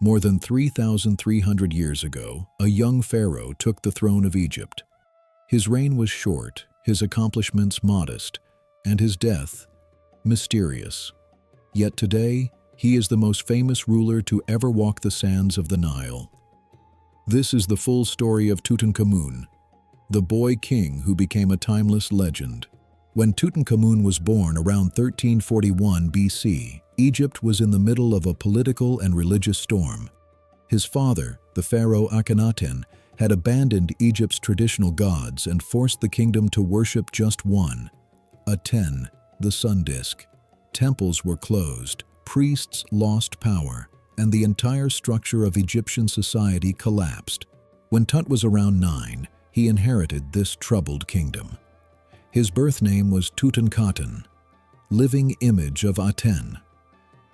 More than 3,300 years ago, a young pharaoh took the throne of Egypt. His reign was short, his accomplishments modest, and his death mysterious. Yet today, he is the most famous ruler to ever walk the sands of the Nile. This is the full story of Tutankhamun, the boy king who became a timeless legend. When Tutankhamun was born around 1341 BC, Egypt was in the middle of a political and religious storm. His father, the pharaoh Akhenaten, had abandoned Egypt's traditional gods and forced the kingdom to worship just one, Aten, the sun disk. Temples were closed, priests lost power, and the entire structure of Egyptian society collapsed. When Tut was around 9, he inherited this troubled kingdom. His birth name was Tutankhamun, living image of Aten.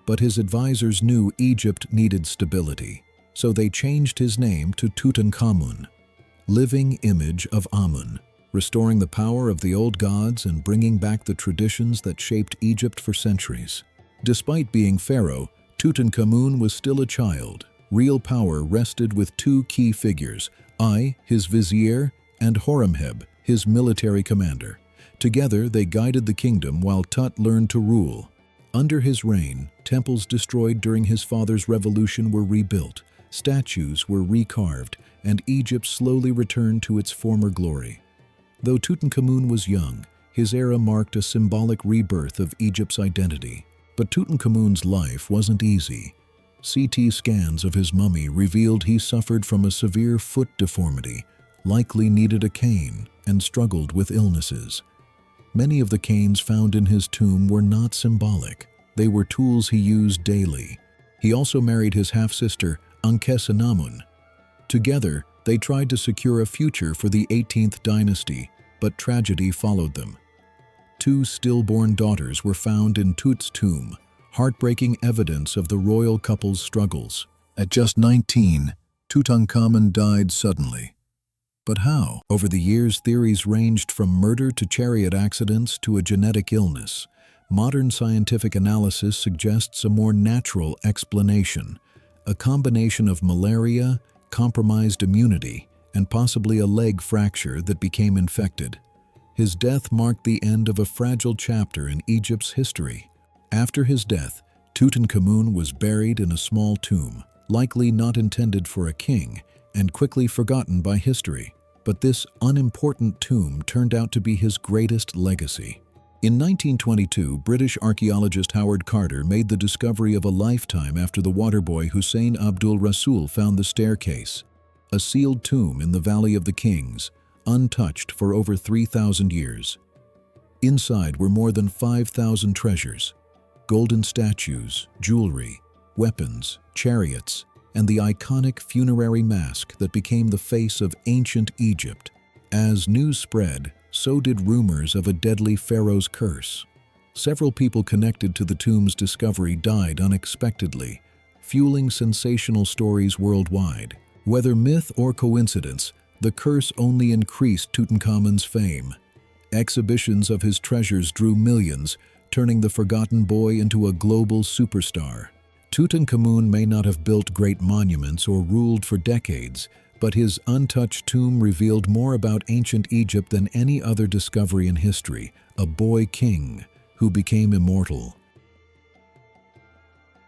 But his advisors knew Egypt needed stability, so they changed his name to Tutankhamun, living image of Amun, restoring the power of the old gods and bringing back the traditions that shaped Egypt for centuries. Despite being pharaoh, Tutankhamun was still a child. Real power rested with two key figures, his vizier, and Horemheb, his military commander. Together, they guided the kingdom while Tut learned to rule. Under his reign, temples destroyed during his father's revolution were rebuilt, statues were recarved, and Egypt slowly returned to its former glory. Though Tutankhamun was young, his era marked a symbolic rebirth of Egypt's identity. But Tutankhamun's life wasn't easy. CT scans of his mummy revealed he suffered from a severe foot deformity, likely needed a cane, and struggled with illnesses. Many of the canes found in his tomb were not symbolic. They were tools he used daily. He also married his half-sister, Ankhesenamun. Together, they tried to secure a future for the 18th dynasty, but tragedy followed them. 2 stillborn daughters were found in Tut's tomb, heartbreaking evidence of the royal couple's struggles. At just 19, Tutankhamun died suddenly. But how? Over the years, theories ranged from murder to chariot accidents to a genetic illness. Modern scientific analysis suggests a more natural explanation, a combination of malaria, compromised immunity, and possibly a leg fracture that became infected. His death marked the end of a fragile chapter in Egypt's history. After his death, Tutankhamun was buried in a small tomb, likely not intended for a king, and quickly forgotten by history. But this unimportant tomb turned out to be his greatest legacy. In 1922, British archaeologist Howard Carter made the discovery of a lifetime after the waterboy Hussein Abdul Rasul found the staircase, a sealed tomb in the Valley of the Kings, untouched for over 3,000 years. Inside were more than 5,000 treasures, golden statues, jewelry, weapons, chariots, and the iconic funerary mask that became the face of ancient Egypt. As news spread, so did rumors of a deadly pharaoh's curse. Several people connected to the tomb's discovery died unexpectedly, fueling sensational stories worldwide. Whether myth or coincidence, the curse only increased Tutankhamun's fame. Exhibitions of his treasures drew millions, turning the forgotten boy into a global superstar. Tutankhamun may not have built great monuments or ruled for decades, but his untouched tomb revealed more about ancient Egypt than any other discovery in history, a boy king who became immortal.